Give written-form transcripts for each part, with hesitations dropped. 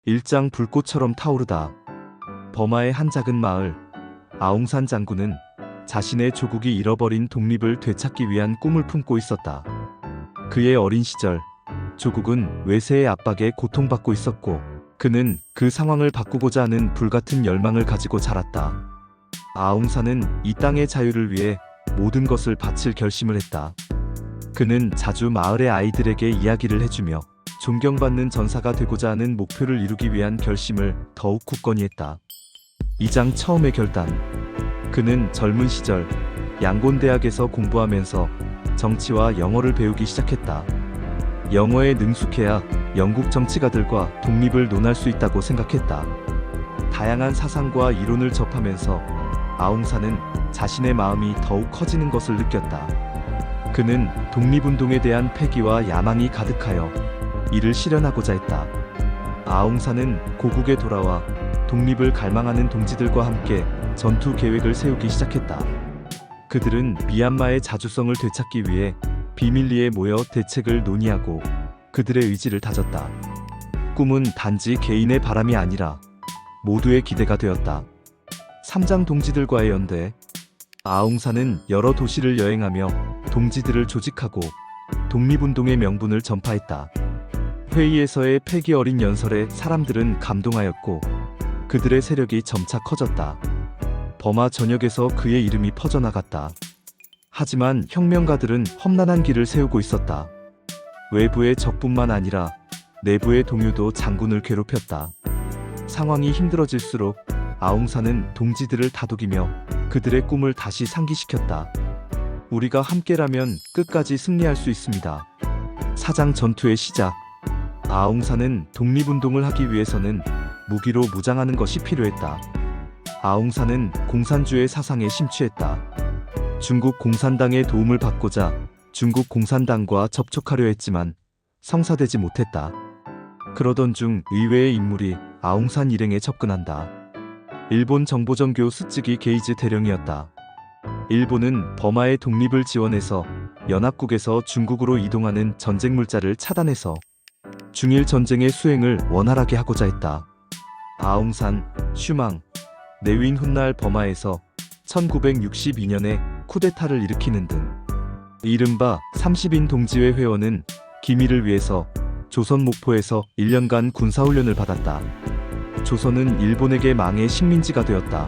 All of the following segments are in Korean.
일장 불꽃처럼 타오르다. 버마의 한 작은 마을, 아웅산 장군은 자신의 조국이 잃어버린 독립을 되찾기 위한 꿈을 품고 있었다. 그의 어린 시절, 조국은 외세의 압박에 고통받고 있었고, 그는 그 상황을 바꾸고자 하는 불같은 열망을 가지고 자랐다. 아웅산은 이 땅의 자유를 위해 모든 것을 바칠 결심을 했다. 그는 자주 마을의 아이들에게 이야기를 해주며 존경받는 전사가 되고자 하는 목표를 이루기 위한 결심을 더욱 굳건히 했다. 2장 처음의 결단. 그는 젊은 시절 양곤대학에서 공부하면서 정치와 영어를 배우기 시작했다. 영어에 능숙해야 영국 정치가들과 독립을 논할 수 있다고 생각했다. 다양한 사상과 이론을 접하면서 아웅산은 자신의 마음이 더욱 커지는 것을 느꼈다. 그는 독립운동에 대한 패기와 야망이 가득하여 이를 실현하고자 했다. 아웅산은 고국에 돌아와 독립을 갈망하는 동지들과 함께 전투 계획을 세우기 시작했다. 그들은 미얀마의 자주성을 되찾기 위해 비밀리에 모여 대책을 논의하고 그들의 의지를 다졌다. 꿈은 단지 개인의 바람이 아니라 모두의 기대가 되었다. 3장 동지들과의 연대. 아웅산은 여러 도시를 여행하며 동지들을 조직하고 독립운동의 명분을 전파했다. 회의에서의 패기 어린 연설에 사람들은 감동하였고 그들의 세력이 점차 커졌다. 버마 전역에서 그의 이름이 퍼져나갔다. 하지만 혁명가들은 험난한 길을 세우고 있었다. 외부의 적뿐만 아니라 내부의 동요도 장군을 괴롭혔다. 상황이 힘들어질수록 아웅산은 동지들을 다독이며 그들의 꿈을 다시 상기시켰다. 우리가 함께라면 끝까지 승리할 수 있습니다. 4장 전투의 시작. 아웅산은 독립운동을 하기 위해서는 무기로 무장하는 것이 필요했다. 아웅산은 공산주의 사상에 심취했다. 중국 공산당의 도움을 받고자 중국 공산당과 접촉하려 했지만 성사되지 못했다. 그러던 중 의외의 인물이 아웅산 일행에 접근한다. 일본 정보정교 스즈기 게이즈 대령이었다. 일본은 버마의 독립을 지원해서 연합국에서 중국으로 이동하는 전쟁 물자를 차단해서 중일 전쟁의 수행을 원활하게 하고자 했다. 아웅산, 슈망, 네윈 훗날 버마에서 1962년에 쿠데타를 일으키는 등 이른바 30인 동지회 회원은 기밀을 위해서 조선 목포에서 1년간 군사훈련을 받았다. 조선은 일본에게 망의 식민지가 되었다.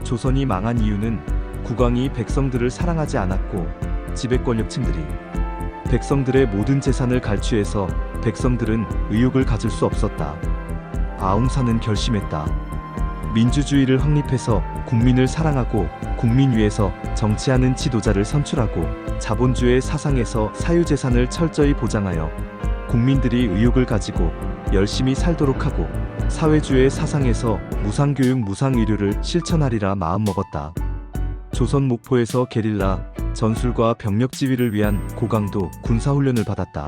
조선이 망한 이유는 국왕이 백성들을 사랑하지 않았고 지배 권력층들이 백성들의 모든 재산을 갈취해서 백성들은 의욕을 가질 수 없었다. 아웅산은 결심했다. 민주주의를 확립해서 국민을 사랑하고 국민 위에서 정치하는 지도자를 선출하고 자본주의 사상에서 사유재산을 철저히 보장하여 국민들이 의욕을 가지고 열심히 살도록 하고 사회주의 사상에서 무상교육 무상의료를 실천하리라 마음먹었다. 조선 목포에서 게릴라 전술과 병력 지휘를 위한 고강도 군사훈련을 받았다.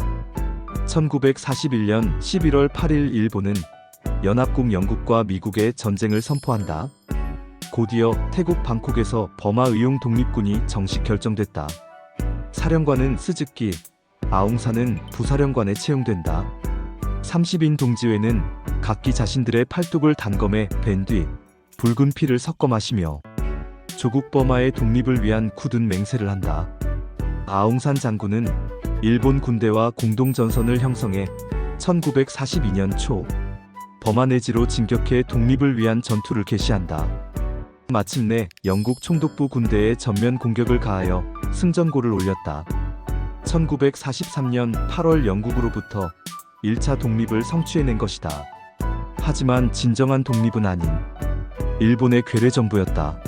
1941년 11월 8일 일본은 연합국 영국과 미국의 전쟁을 선포한다. 곧이어 태국 방콕에서 버마 의용 독립군이 정식 결정됐다. 사령관은 스즈키, 아웅산은 부사령관에 채용된다. 30인 동지회는 각기 자신들의 팔뚝을 단검에 벤 뒤 붉은 피를 섞어 마시며 조국 버마의 독립을 위한 굳은 맹세를 한다. 아웅산 장군은 일본 군대와 공동전선을 형성해 1942년 초 버마 내지로 진격해 독립을 위한 전투를 개시한다. 마침내 영국 총독부 군대의 전면 공격을 가하여 승전고를 올렸다. 1943년 8월 영국으로부터 1차 독립을 성취해낸 것이다. 하지만 진정한 독립은 아닌 일본의 괴뢰정부였다.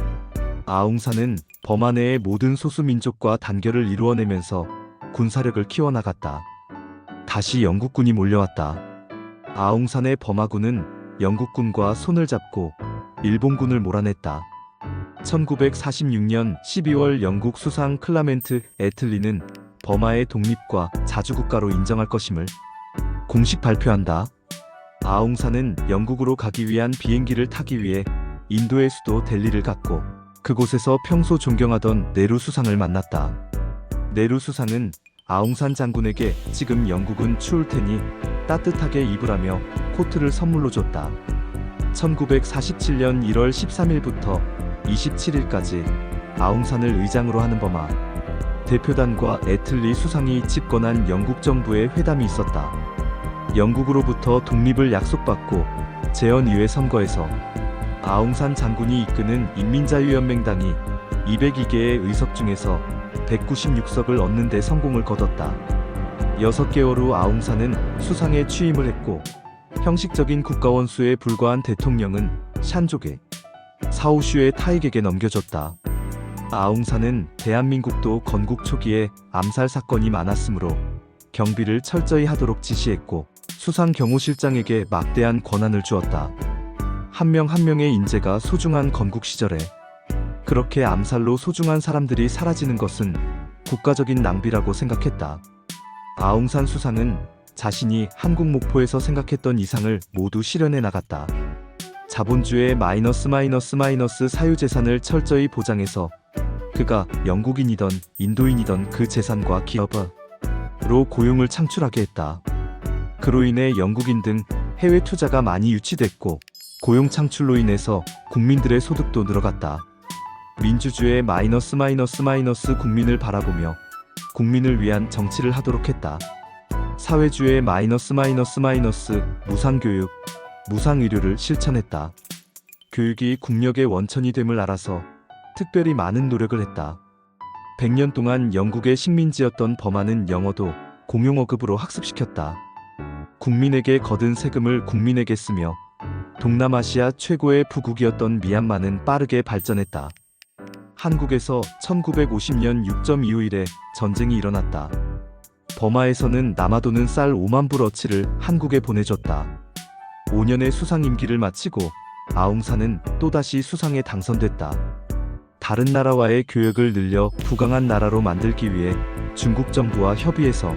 아웅산은 버마 내의 모든 소수민족과 단결을 이루어내면서 군사력을 키워나갔다. 다시 영국군이 몰려왔다. 아웅산의 버마군은 영국군과 손을 잡고 일본군을 몰아냈다. 1946년 12월 영국 수상 클라멘트 애틀리는 버마의 독립과 자주국가로 인정할 것임을 공식 발표한다. 아웅산은 영국으로 가기 위한 비행기를 타기 위해 인도의 수도 델리를 갔고 그곳에서 평소 존경하던 네루 수상을 만났다. 네루 수상은 아웅산 장군에게 지금 영국은 추울 테니 따뜻하게 입으라며 코트를 선물로 줬다. 1947년 1월 13일부터 27일까지 아웅산을 의장으로 하는 버마 대표단과 애틀리 수상이 집권한 영국 정부의 회담이 있었다. 영국으로부터 독립을 약속받고 재헌의회 선거에서 아웅산 장군이 이끄는 인민자유연맹당이 202개의 의석 중에서 196석을 얻는 데 성공을 거뒀다. 6개월 후 아웅산은 수상에 취임을 했고 형식적인 국가원수에 불과한 대통령은 샨족의 사오슈의 타익에게 넘겨줬다. 아웅산은 대한민국도 건국 초기에 암살 사건이 많았으므로 경비를 철저히 하도록 지시했고 수상 경호실장에게 막대한 권한을 주었다. 한 명 한 명의 인재가 소중한 건국 시절에 그렇게 암살로 소중한 사람들이 사라지는 것은 국가적인 낭비라고 생각했다. 아웅산 수상은 자신이 한국 목포에서 생각했던 이상을 모두 실현해 나갔다. 자본주의 마이너스 사유재산을 철저히 보장해서 그가 영국인이던 인도인이던 그 재산과 기업으로 고용을 창출하게 했다. 그로 인해 영국인 등 해외 투자가 많이 유치됐고 고용 창출로 인해서 국민들의 소득도 늘어갔다. 민주주의 마이너스 국민을 바라보며 국민을 위한 정치를 하도록 했다. 사회주의 마이너스 무상교육, 무상의료를 실천했다. 교육이 국력의 원천이 됨을 알아서 특별히 많은 노력을 했다. 100년 동안 영국의 식민지였던 버마는 영어도 공용어급으로 학습시켰다. 국민에게 거둔 세금을 국민에게 쓰며 동남아시아 최고의 부국이었던 미얀마는 빠르게 발전했다. 한국에서 1950년 6.25일에 전쟁이 일어났다. 버마에서는 남아도는 쌀 5만 불어치를 한국에 보내줬다. 5년의 수상 임기를 마치고 아웅산은 또다시 수상에 당선됐다. 다른 나라와의 교역을 늘려 부강한 나라로 만들기 위해 중국 정부와 협의해서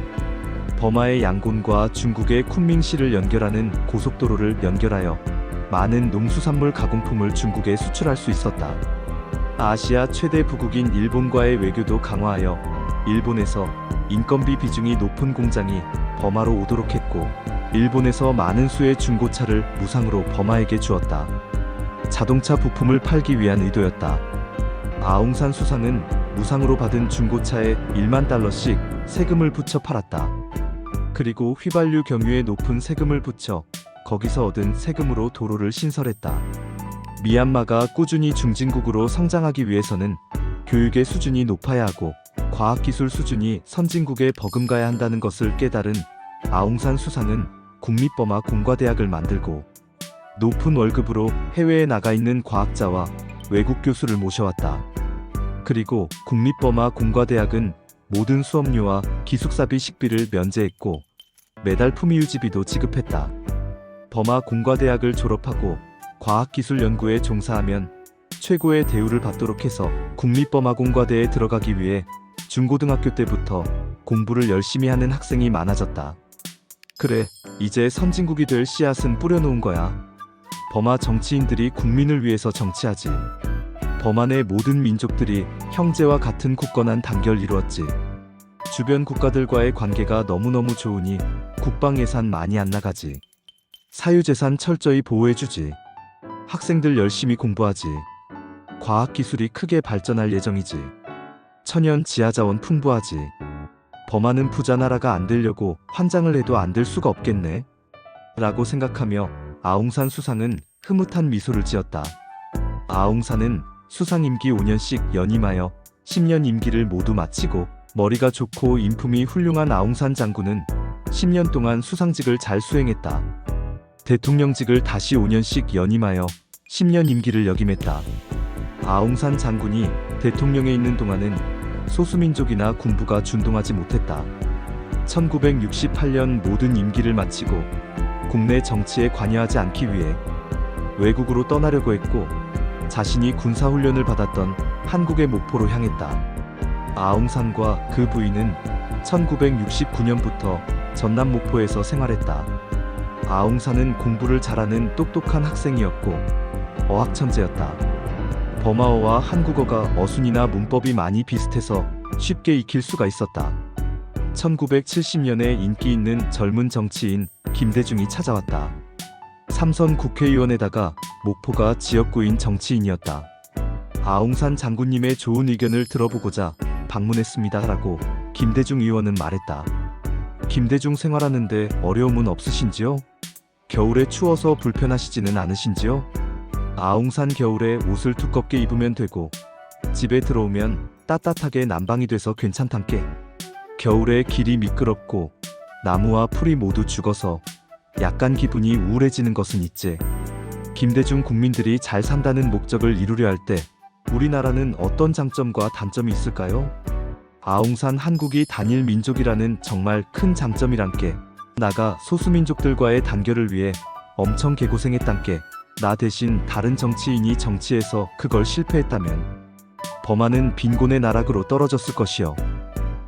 버마의 양곤과 중국의 쿤밍시를 연결하는 고속도로를 연결하여 많은 농수산물 가공품을 중국에 수출할 수 있었다. 아시아 최대 부국인 일본과의 외교도 강화하여 일본에서 인건비 비중이 높은 공장이 버마로 오도록 했고 일본에서 많은 수의 중고차를 무상으로 버마에게 주었다. 자동차 부품을 팔기 위한 의도였다. 아웅산 수상은 무상으로 받은 중고차에 1만 달러씩 세금을 붙여 팔았다. 그리고 휘발유 경유에 높은 세금을 붙여 거기서 얻은 세금으로 도로를 신설했다. 미얀마가 꾸준히 중진국으로 성장하기 위해서는 교육의 수준이 높아야 하고 과학기술 수준이 선진국에 버금가야 한다는 것을 깨달은 아웅산 수상은 국립버마 공과대학을 만들고 높은 월급으로 해외에 나가 있는 과학자와 외국 교수를 모셔왔다. 그리고 국립버마 공과대학은 모든 수업료와 기숙사비 식비를 면제했고 매달 품위유지비도 지급했다. 버마 공과대학을 졸업하고 과학기술 연구에 종사하면 최고의 대우를 받도록 해서 국립버마공과대에 들어가기 위해 중고등학교 때부터 공부를 열심히 하는 학생이 많아졌다. 그래, 이제 선진국이 될 씨앗은 뿌려놓은 거야. 버마 정치인들이 국민을 위해서 정치하지. 버마 내 모든 민족들이 형제와 같은 굳건한 단결 이루었지. 주변 국가들과의 관계가 너무너무 좋으니 국방 예산 많이 안 나가지. 사유재산 철저히 보호해주지. 학생들 열심히 공부하지. 과학기술이 크게 발전할 예정이지. 천연 지하자원 풍부하지. 버마는 부자 나라가 안 되려고 환장을 해도 안 될 수가 없겠네. 라고 생각하며 아웅산 수상은 흐뭇한 미소를 지었다. 아웅산은 수상 임기 5년씩 연임하여 10년 임기를 모두 마치고 머리가 좋고 인품이 훌륭한 아웅산 장군은 10년 동안 수상직을 잘 수행했다. 대통령직을 다시 5년씩 연임하여 10년 임기를 역임했다. 아웅산 장군이 대통령에 있는 동안은 소수민족이나 군부가 준동하지 못했다. 1968년 모든 임기를 마치고 국내 정치에 관여하지 않기 위해 외국으로 떠나려고 했고 자신이 군사훈련을 받았던 한국의 목포로 향했다. 아웅산과 그 부인은 1969년부터 전남 목포에서 생활했다. 아웅산은 공부를 잘하는 똑똑한 학생이었고 어학천재였다. 버마어와 한국어가 어순이나 문법이 많이 비슷해서 쉽게 익힐 수가 있었다. 1970년에 인기 있는 젊은 정치인 김대중이 찾아왔다. 삼선 국회의원에다가 목포가 지역구인 정치인이었다. 아웅산 장군님의 좋은 의견을 들어보고자 방문했습니다라고 김대중 의원은 말했다. 김대중 생활하는데 어려움은 없으신지요? 겨울에 추워서 불편하시지는 않으신지요? 아웅산 겨울에 옷을 두껍게 입으면 되고 집에 들어오면 따뜻하게 난방이 돼서 괜찮단께. 겨울에 길이 미끄럽고 나무와 풀이 모두 죽어서 약간 기분이 우울해지는 것은 있지. 김대중 국민들이 잘 산다는 목적을 이루려 할 때 우리나라는 어떤 장점과 단점이 있을까요? 아웅산 한국이 단일 민족이라는 정말 큰 장점이란께. 나가 소수민족들과의 단결을 위해 엄청 개고생했단께. 나 대신 다른 정치인이 정치해서 그걸 실패했다면 범하는 빈곤의 나락으로 떨어졌을 것이요.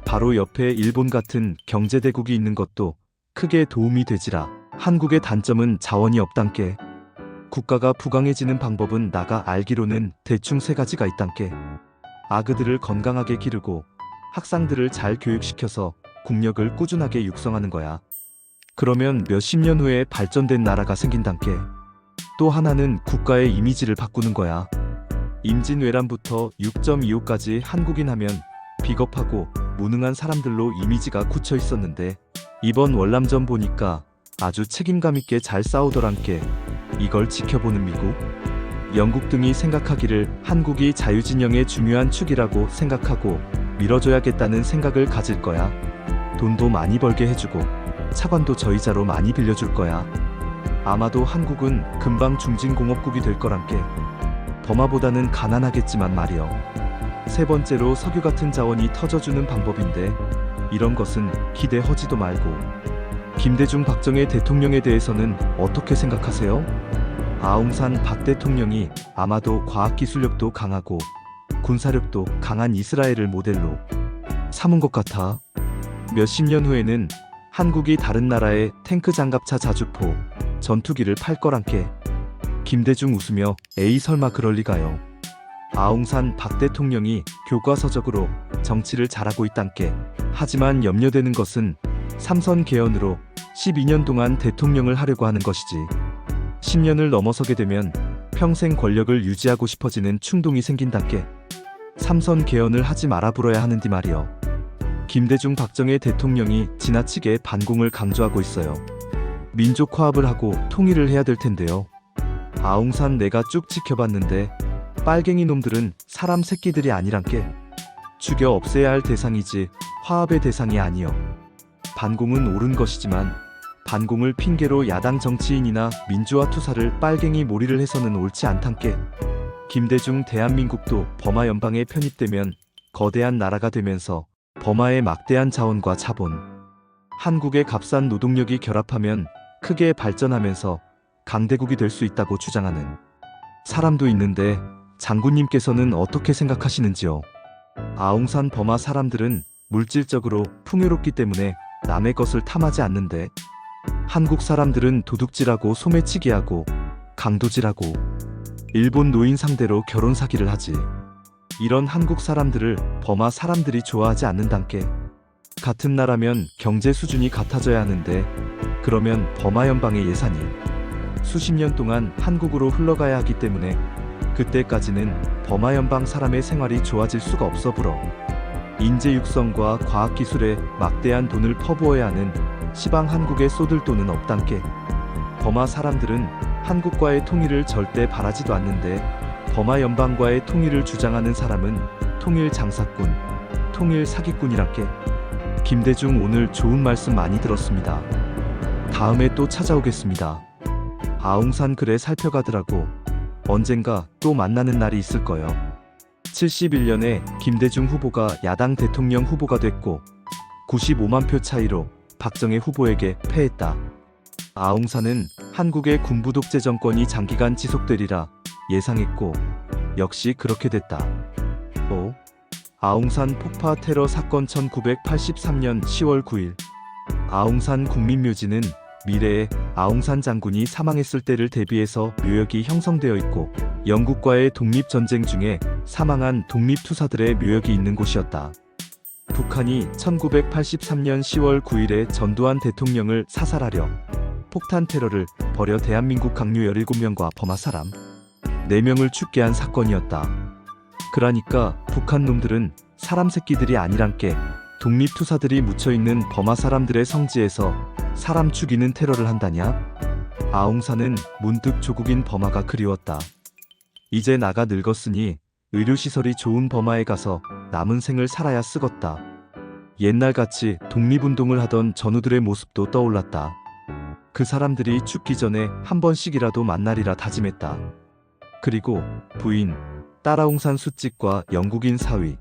바로 옆에 일본 같은 경제대국이 있는 것도 크게 도움이 되지라. 한국의 단점은 자원이 없단께. 국가가 부강해지는 방법은 나가 알기로는 대충 3가지가 있단께. 아그들을 건강하게 기르고 학상들을 잘 교육시켜서 국력을 꾸준하게 육성하는 거야. 그러면 몇십 년 후에 발전된 나라가 생긴단께. 또 하나는 국가의 이미지를 바꾸는 거야. 임진왜란부터 6.25까지 한국인 하면 비겁하고 무능한 사람들로 이미지가 굳혀 있었는데 이번 월남전 보니까 아주 책임감 있게 잘 싸우더란께. 이걸 지켜보는 미국, 영국 등이 생각하기를 한국이 자유진영의 중요한 축이라고 생각하고 밀어줘야겠다는 생각을 가질 거야. 돈도 많이 벌게 해주고 차관도 저이자로 많이 빌려줄 거야. 아마도 한국은 금방 중진공업국이 될 거란께. 버마보다는 가난하겠지만 말이여. 3번째로 석유 같은 자원이 터져주는 방법인데 이런 것은 기대하지도 말고. 김대중 박정희 대통령에 대해서는 어떻게 생각하세요? 아웅산 박 대통령이 아마도 과학기술력도 강하고 군사력도 강한 이스라엘을 모델로 삼은 것 같아. 몇십 년 후에는 한국이 다른 나라의 탱크 장갑차 자주포 전투기를 팔 거란께. 김대중 웃으며 에이 설마 그럴 리가요. 아웅산 박 대통령이 교과서적으로 정치를 잘하고 있단께. 하지만 염려되는 것은 삼선 개헌으로 12년 동안 대통령을 하려고 하는 것이지. 10년을 넘어서게 되면 평생 권력을 유지하고 싶어지는 충동이 생긴단께. 삼선 개헌을 하지 말아 불어야 하는디 말이여. 김대중 박정희 대통령이 지나치게 반공을 강조하고 있어요. 민족 화합을 하고 통일을 해야 될 텐데요. 아웅산 내가 쭉 지켜봤는데 빨갱이 놈들은 사람 새끼들이 아니란께. 죽여 없애야 할 대상이지 화합의 대상이 아니여. 반공은 옳은 것이지만 반공을 핑계로 야당 정치인이나 민주화 투사를 빨갱이 몰이를 해서는 옳지 않단께. 김대중 대한민국도 버마 연방에 편입되면 거대한 나라가 되면서 버마의 막대한 자원과 자본, 한국의 값싼 노동력이 결합하면 크게 발전하면서 강대국이 될 수 있다고 주장하는 사람도 있는데 장군님께서는 어떻게 생각하시는지요? 아웅산 버마 사람들은 물질적으로 풍요롭기 때문에 남의 것을 탐하지 않는데 한국 사람들은 도둑질하고 소매치기하고 강도질하고 일본 노인 상대로 결혼 사기를 하지. 이런 한국 사람들을 버마 사람들이 좋아하지 않는단께. 같은 나라면 경제 수준이 같아져야 하는데 그러면 버마 연방의 예산이 수십 년 동안 한국으로 흘러가야 하기 때문에 그때까지는 버마 연방 사람의 생활이 좋아질 수가 없어 불어. 인재 육성과 과학기술에 막대한 돈을 퍼부어야 하는 시방 한국에 쏟을 돈은 없단께. 버마 사람들은 한국과의 통일을 절대 바라지도 않는데 버마 연방과의 통일을 주장하는 사람은 통일 장사꾼, 통일 사기꾼이란께. 김대중 오늘 좋은 말씀 많이 들었습니다. 다음에 또 찾아오겠습니다. 아웅산 그래 살펴가더라고. 언젠가 또 만나는 날이 있을 거요. 71년에 김대중 후보가 야당 대통령 후보가 됐고 95만 표 차이로 박정희 후보에게 패했다. 아웅산은 한국의 군부 독재 정권이 장기간 지속되리라 예상했고 역시 그렇게 됐다. 아웅산 폭파 테러 사건 1983년 10월 9일 아웅산 국민묘지는 미래에 아웅산 장군이 사망했을 때를 대비해서 묘역이 형성되어 있고 영국과의 독립전쟁 중에 사망한 독립투사들의 묘역이 있는 곳이었다. 북한이 1983년 10월 9일에 전두환 대통령을 사살하려 폭탄 테러를 벌여 대한민국 강요 17명과 버마 사람 4명을 죽게 한 사건이었다. 그러니까 북한 놈들은 사람 새끼들이 아니란께 독립투사들이 묻혀있는 버마 사람들의 성지에서 사람 죽이는 테러를 한다냐? 아웅산은 문득 조국인 버마가 그리웠다. 이제 나가 늙었으니 의료시설이 좋은 버마에 가서 남은 생을 살아야 쓰겄다. 옛날같이 독립운동을 하던 전우들의 모습도 떠올랐다. 그 사람들이 죽기 전에 한 번씩이라도 만나리라 다짐했다. 그리고 부인, 딸아웅산 수직과 영국인 사위,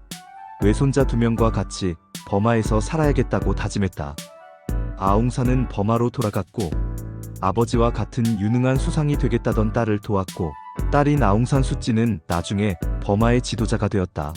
외손자 2명과 같이 버마에서 살아야겠다고 다짐했다. 아웅산은 버마로 돌아갔고 아버지와 같은 유능한 수상이 되겠다던 딸을 도왔고 딸인 아웅산 수찌는 나중에 버마의 지도자가 되었다.